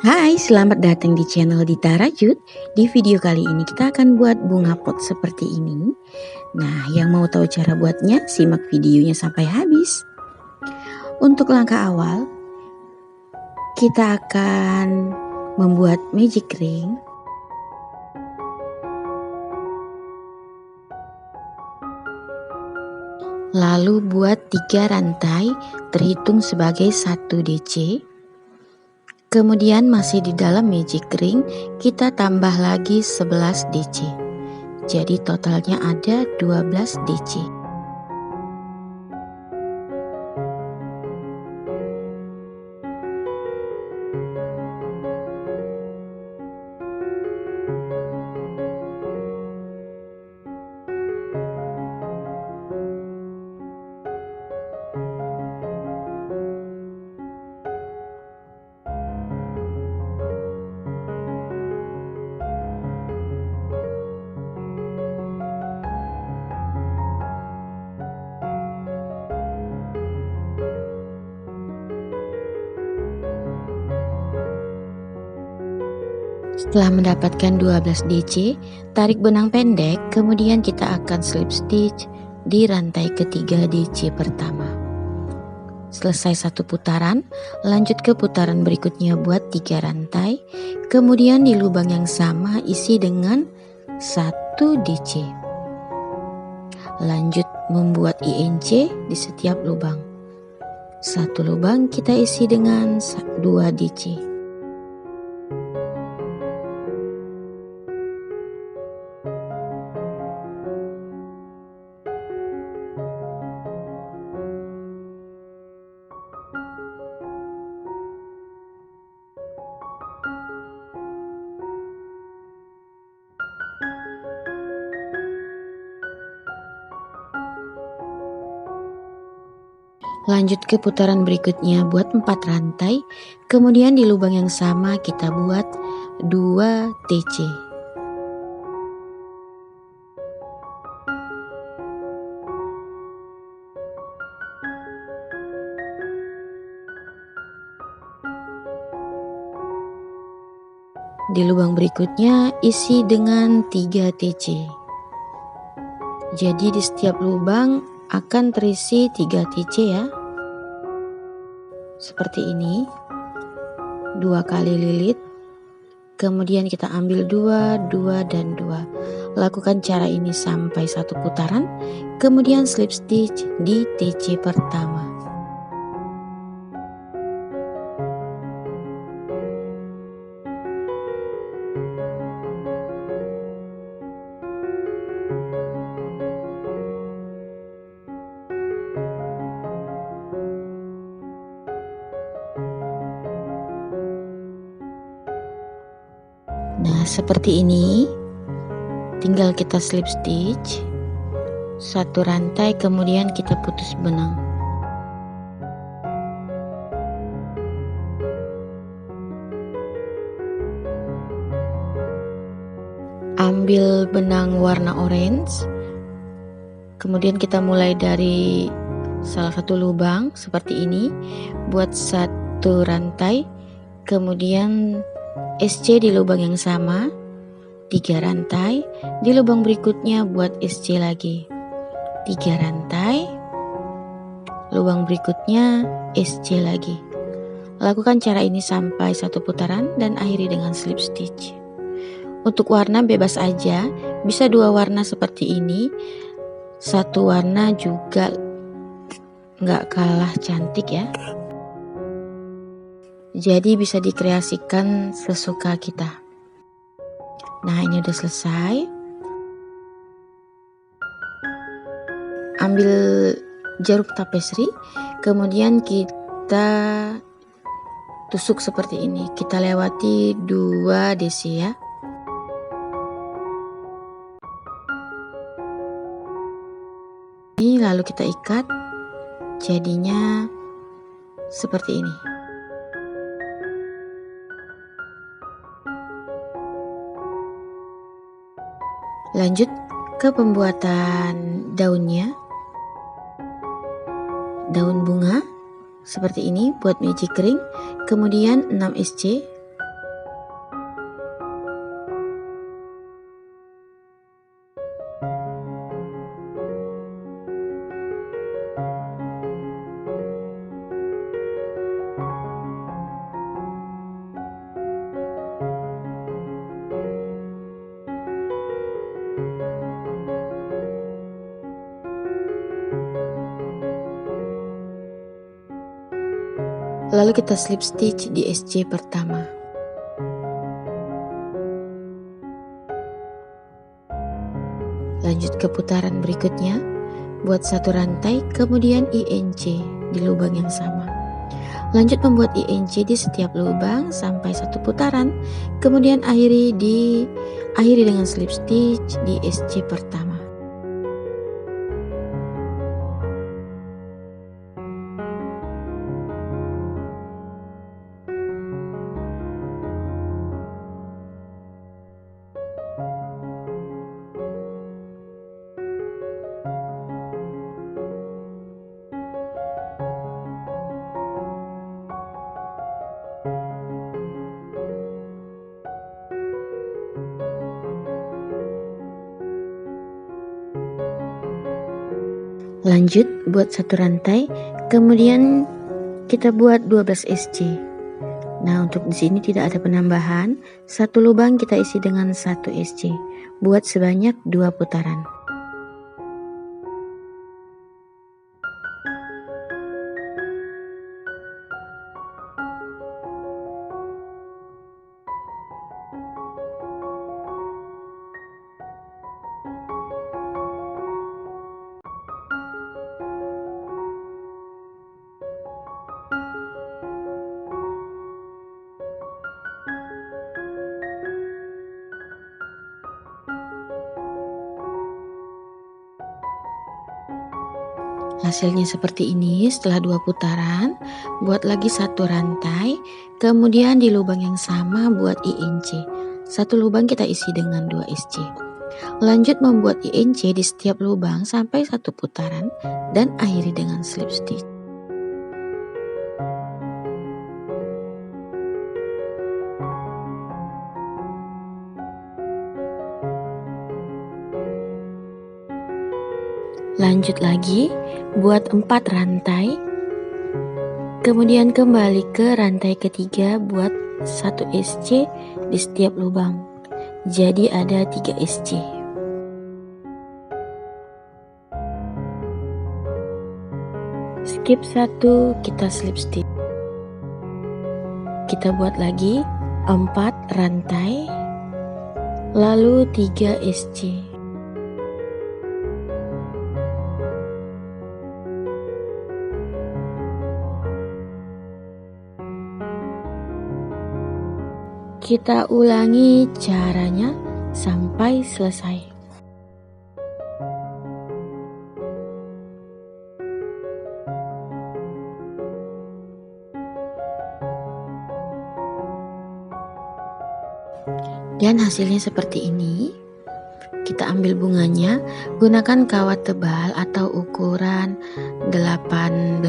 Hai, selamat datang di channel Dita Rajut. Di video kali ini kita akan buat bunga pot seperti ini. Nah, yang mau tahu cara buatnya, simak videonya sampai habis. Untuk langkah awal, kita akan membuat magic ring. Lalu buat 3 rantai terhitung sebagai 1 DC. Kemudian masih di dalam magic ring kita tambah lagi 11 DC. Jadi totalnya ada 12 DC. Setelah mendapatkan 12 DC, tarik benang pendek, kemudian kita akan slip stitch di rantai ketiga DC pertama. Selesai satu putaran, lanjut ke putaran berikutnya buat 3 rantai, kemudian di lubang yang sama isi dengan 1 DC. Lanjut membuat INC di setiap lubang. Satu lubang kita isi dengan 2 DC. Lanjut ke putaran berikutnya buat 4 rantai, kemudian di lubang yang sama kita buat 2 TC. Di lubang berikutnya isi dengan 3 TC. Jadi di setiap lubang akan terisi 3 TC ya. Seperti ini. 2 kali lilit. Kemudian kita ambil 2, 2 dan 2. Lakukan cara ini sampai 1 putaran. Kemudian slip stitch di TC pertama. Nah, seperti ini. Tinggal kita slip stitch 1 rantai, kemudian kita putus benang. Ambil benang warna orange. Kemudian kita mulai dari salah satu lubang seperti ini. Buat 1 rantai, kemudian SC di lubang yang sama, 3 rantai, di lubang berikutnya buat SC lagi, 3 rantai, lubang berikutnya SC lagi. Lakukan cara ini sampai 1 putaran dan akhiri dengan slip stitch. Untuk warna bebas aja, bisa 2 warna seperti ini, 1 warna juga nggak kalah cantik ya. Jadi bisa dikreasikan sesuka kita. Nah, ini udah selesai. Ambil jeruk tapestry, kemudian kita tusuk seperti ini. Kita lewati 2 DC ya. Ini lalu kita ikat, jadinya seperti ini. Lanjut ke pembuatan daunnya. Daun bunga seperti ini buat magic ring. Kemudian 6 SC. Lalu kita slip stitch di SC pertama. Lanjut ke putaran berikutnya, buat 1 rantai, kemudian INC di lubang yang sama. Lanjut membuat INC di setiap lubang sampai 1 putaran, kemudian akhiri dengan slip stitch di SC pertama. Lanjut buat 1 rantai, kemudian kita buat 12 SC. Nah, untuk di sini tidak ada penambahan, 1 lubang kita isi dengan 1 SC. Buat sebanyak 2 putaran. Hasilnya seperti ini. Setelah 2 putaran, buat lagi 1 rantai, kemudian di lubang yang sama buat INC. 1 lubang kita isi dengan 2 SC. Lanjut membuat INC di setiap lubang sampai 1 putaran dan akhiri dengan slip stitch. Lanjut lagi buat 4 rantai, kemudian kembali ke rantai ketiga buat 1 SC di setiap lubang, jadi ada 3 SC. Skip 1, kita slip stitch. Kita buat lagi 4 rantai, lalu 3 SC. Kita ulangi caranya sampai selesai. Dan hasilnya seperti ini. Kita ambil bunganya, gunakan kawat tebal atau ukuran 18,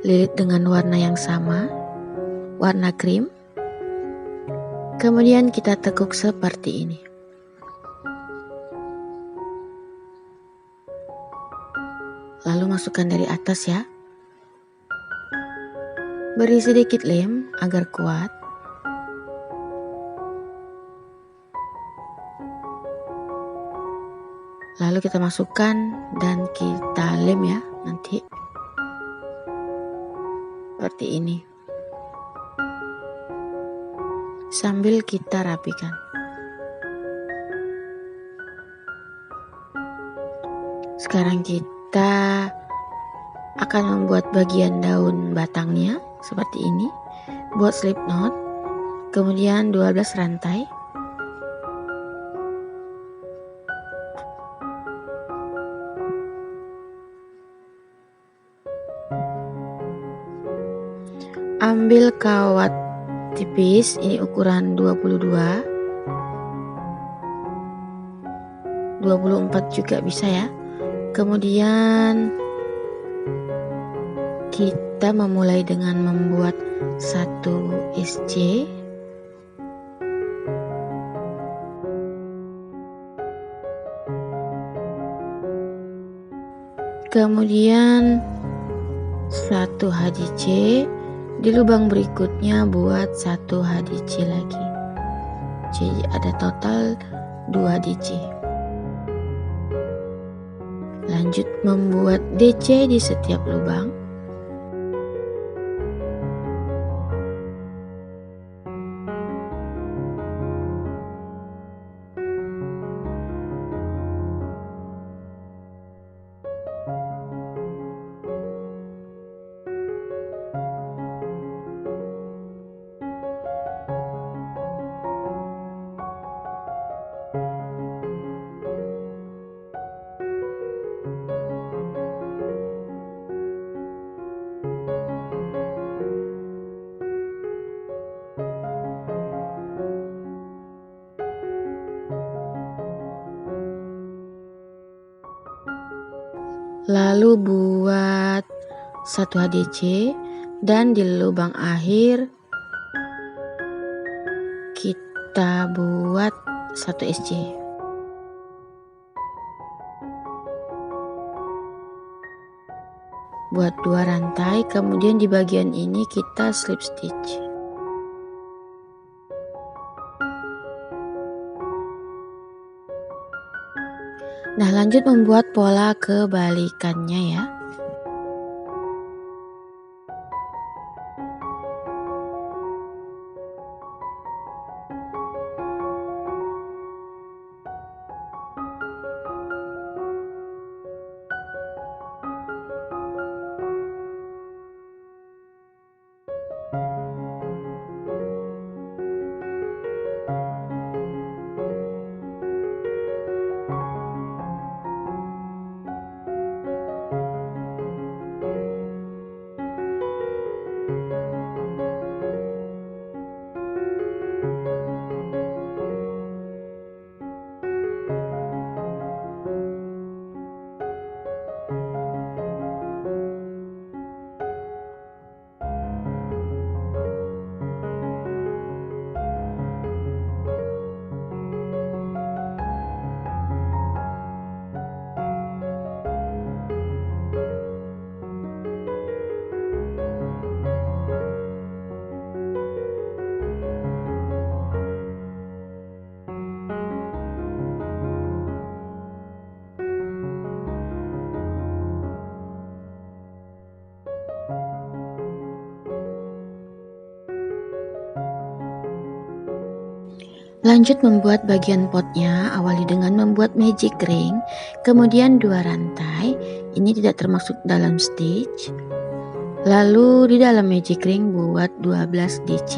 lilit dengan warna yang sama, warna krim. Kemudian kita tekuk seperti ini. Lalu masukkan dari atas ya. Beri sedikit lem agar kuat. Lalu kita masukkan dan kita lem ya nanti. Seperti ini. Sambil kita rapikan. Sekarang kita akan membuat bagian daun batangnya seperti ini. Buat slip knot, kemudian 12 rantai. Ambil kawat tipis, ini ukuran 22, 24 juga bisa ya. Kemudian kita memulai dengan membuat 1 SC, kemudian 1 HDC. Di lubang berikutnya buat 1 HDC lagi. Jadi ada total 2 DC. Lanjut membuat DC di setiap lubang. Lalu buat 1 HDC dan di lubang akhir kita buat 1 SC. Buat 2 rantai, kemudian di bagian ini kita slip stitch. Nah, lanjut membuat pola kebalikannya ya. Lanjut membuat bagian potnya, awali dengan membuat magic ring, kemudian 2 rantai, ini tidak termasuk dalam stitch. Lalu di dalam magic ring buat 12 DC.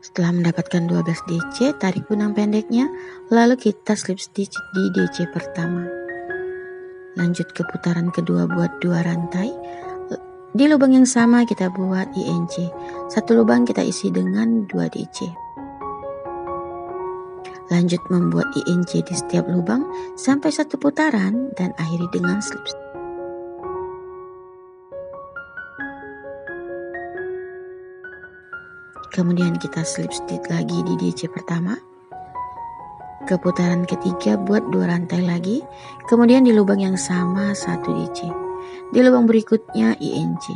Setelah mendapatkan 12 DC, tarik benang pendeknya, lalu kita slip stitch di DC pertama. Lanjut ke putaran kedua buat 2 rantai. Di lubang yang sama kita buat INC. 1 lubang kita isi dengan 2 DC. Lanjut membuat INC di setiap lubang sampai 1 putaran dan akhiri dengan slip stitch. Kemudian kita slip stitch lagi di DC pertama. Ke putaran ketiga buat 2 rantai lagi. Kemudian di lubang yang sama 1 DC. Di lubang berikutnya INC.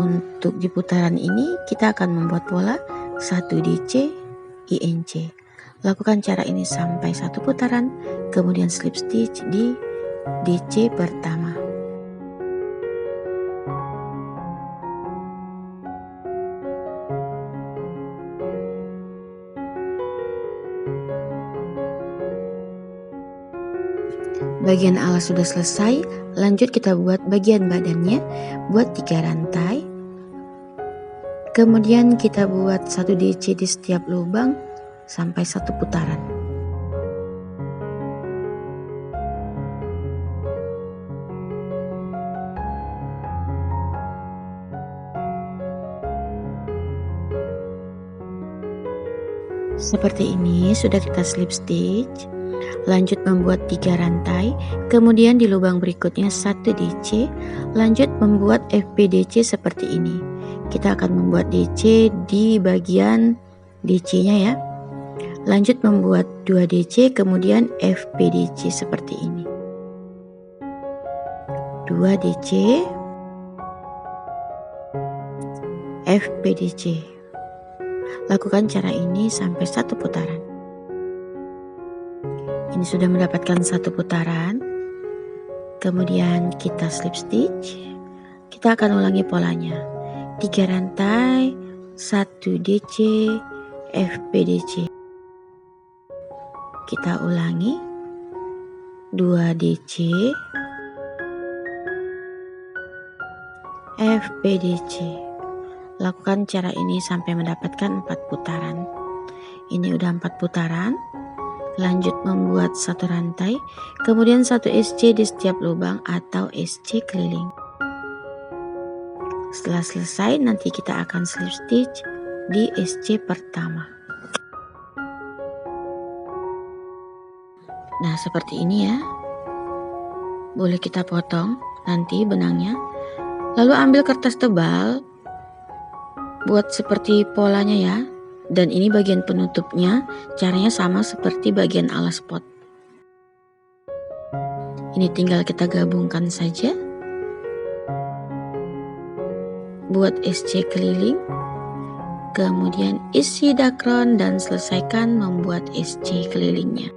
Untuk di putaran ini kita akan membuat pola 1 DC INC. Lakukan cara ini sampai 1 putaran. Kemudian slip stitch di DC pertama. Bagian alas sudah selesai, lanjut kita buat bagian badannya, buat 3 rantai. Kemudian kita buat 1 DC di setiap lubang sampai 1 putaran. Seperti ini sudah kita slip stitch. Lanjut membuat 3 rantai, kemudian di lubang berikutnya 1 DC. Lanjut membuat FPDC seperti ini. Kita akan membuat DC di bagian DC-nya ya. Lanjut membuat 2 DC, kemudian FPDC seperti ini. 2 DC, FPDC. Lakukan cara ini sampai 1 putaran. Ini sudah mendapatkan 1 putaran. Kemudian kita slip stitch. Kita akan ulangi polanya. 3 rantai, 1 DC, FPDC. Kita ulangi. 2 DC, FPDC. Lakukan cara ini sampai mendapatkan 4 putaran. Ini udah 4 putaran. Lanjut membuat 1 rantai, kemudian 1 SC di setiap lubang atau SC keliling. Setelah selesai, nanti kita akan slip stitch di SC pertama. Nah, seperti ini ya. Boleh kita potong nanti benangnya. Lalu ambil kertas tebal, buat seperti polanya ya. Dan ini bagian penutupnya, caranya sama seperti bagian alas pot. Ini tinggal kita gabungkan saja. Buat SC keliling, kemudian isi dakron dan selesaikan membuat SC kelilingnya.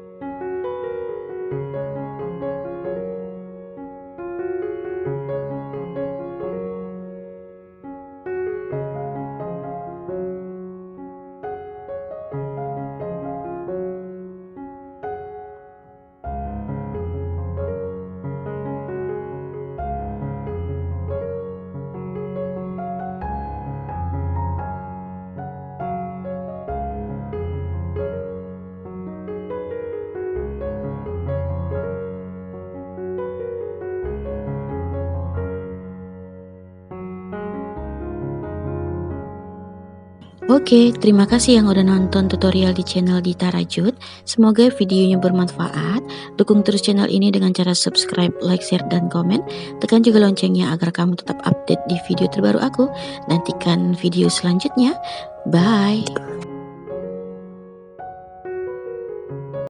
Oke, terima kasih yang udah nonton tutorial di channel Dita Rajut. Semoga videonya bermanfaat. Dukung terus channel ini dengan cara subscribe, like, share, dan komen. Tekan juga loncengnya agar kamu tetap update di video terbaru aku. Nantikan video selanjutnya. Bye!